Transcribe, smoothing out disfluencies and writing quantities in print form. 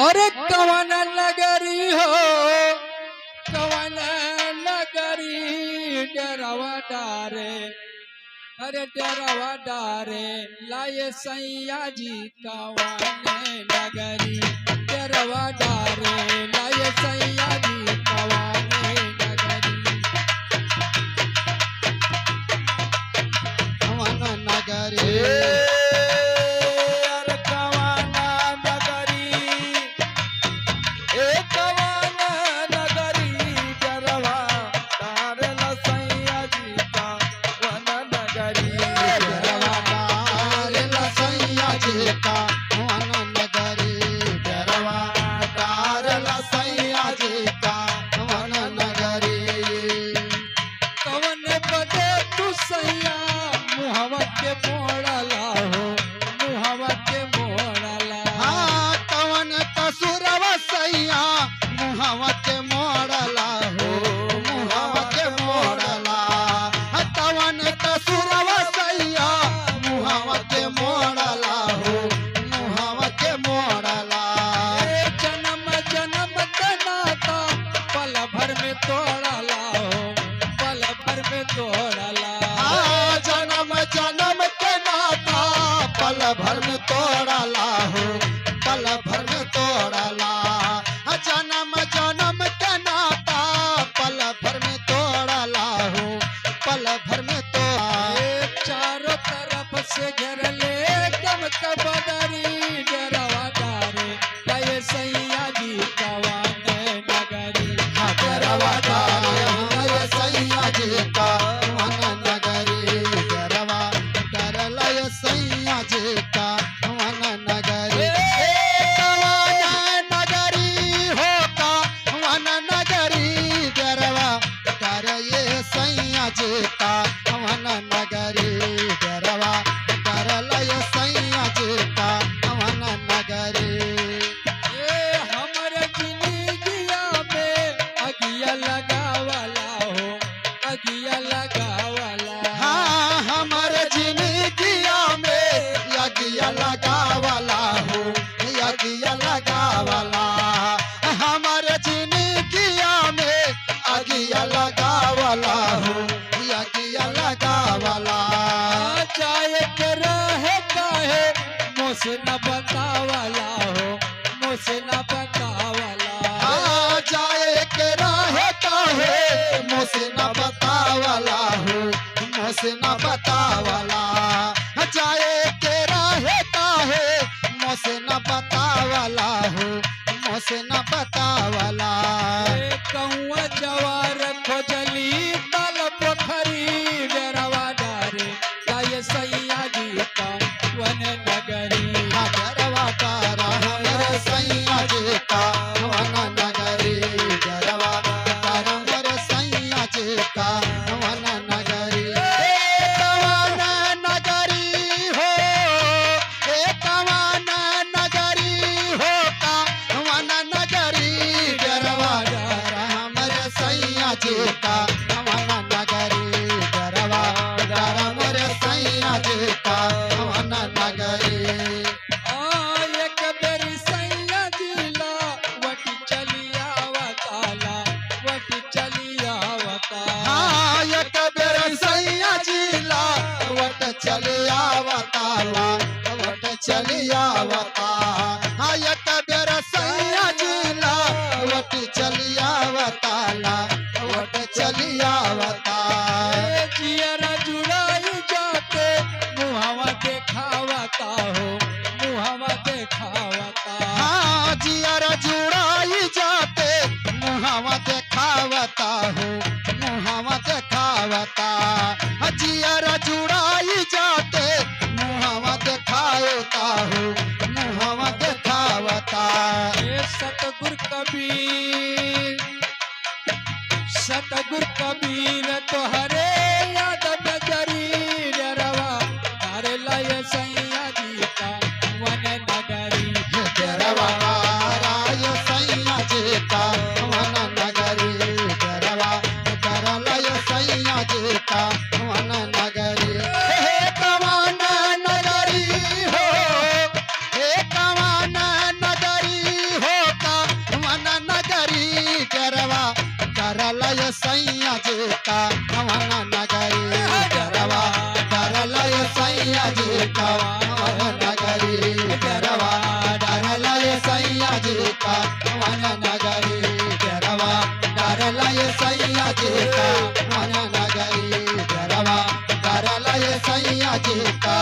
अरे कवन नगरी हो कवन नगरी डरवा डारे अरे डरवा डारे लाए सैया जी कवन नगरी डरवा डारे लाए सैया जी कवन नगरी कवन नगरी भर में तोड़ला हो पल भर में तोड़ला जन्म जन्म के नाता पल भर में तोड़ला हो पल भर में तोड़ा चारों तरफ से घेर ले कम कबदरी डरवा डारे लाए सैया जी कवन नगरी डरवा डारे लाए सैया जी कवन नगरी डरवा डर लाए सैया जी कवन नगरी कवन नगरी हो कवन नगरी डरवा डर ये सैया जी कवन नगरी डरवा डर लाए सैया जी कवन नगरी हमरे जिंदगिया में अगिया लगावला हो अगिया लगावला हाँ हमारे जिंदगिया में यज्ञ लगावला हो यज्ञ लगावला हमारे जिंदगिया में यज्ञ लगावला हो यज्ञ लगावला जाए के रहे काहे मुझसे न बतावला हो मुझसे न बतावला जाए के रहे काहे मुझसे न बतावला हो मुझसे न बतावला जाए के रहे काहे मुझसे न बतावला हो मुझसे न बतावला कौआ जवार खोजली तल पोखरी डरवा डारे लाए सैया जी कवन नगरी डरवा तारा हमरे सैया जी कवन नगरी डरवा तारा हमरे सैया जी कवन नगरी कवन नगरी हो कवन नगरी हो कवन नगरी डरवा तारा हमरे सैया जी कवन नगरी डरवा तारा हमरे सैया जी कवन नगरी एक बेरी सैया जिला वटी चलिया वताला वटी चलिया वता हाँ एक बेर सैया जिला वट चलिया वताला वट चलिया वता हाँ एक बेर सैया जिला वट चलिया वताला वट चलिया वता जियरा जुड़ाई जाते मुहावा देखावता हो मुहावा देखावता हाँ जियर जुड़ाई जाते मुहावा देखावता हो मुहावा देखावता जियर जुड़ाई जाते मुहावा देखावता हो मुहावा देखावता सतगुर कबीर तोहरे याद नजरी डरवा तारे लाए सैया जी कवन नगरी डरवा राय सैया जी कवन नगरी डरवा डर लय सैया जी कवन नगरी कवन नगरी हो कवन नगरी हो जी का वन नगरी डरवा डरला ये सैया जी का वन नगरी डरवा डरला ये सैया जी का वन नगरी डरवा डरला ये सैया जी का वन नगरी डरवा डरला ये सैया जी का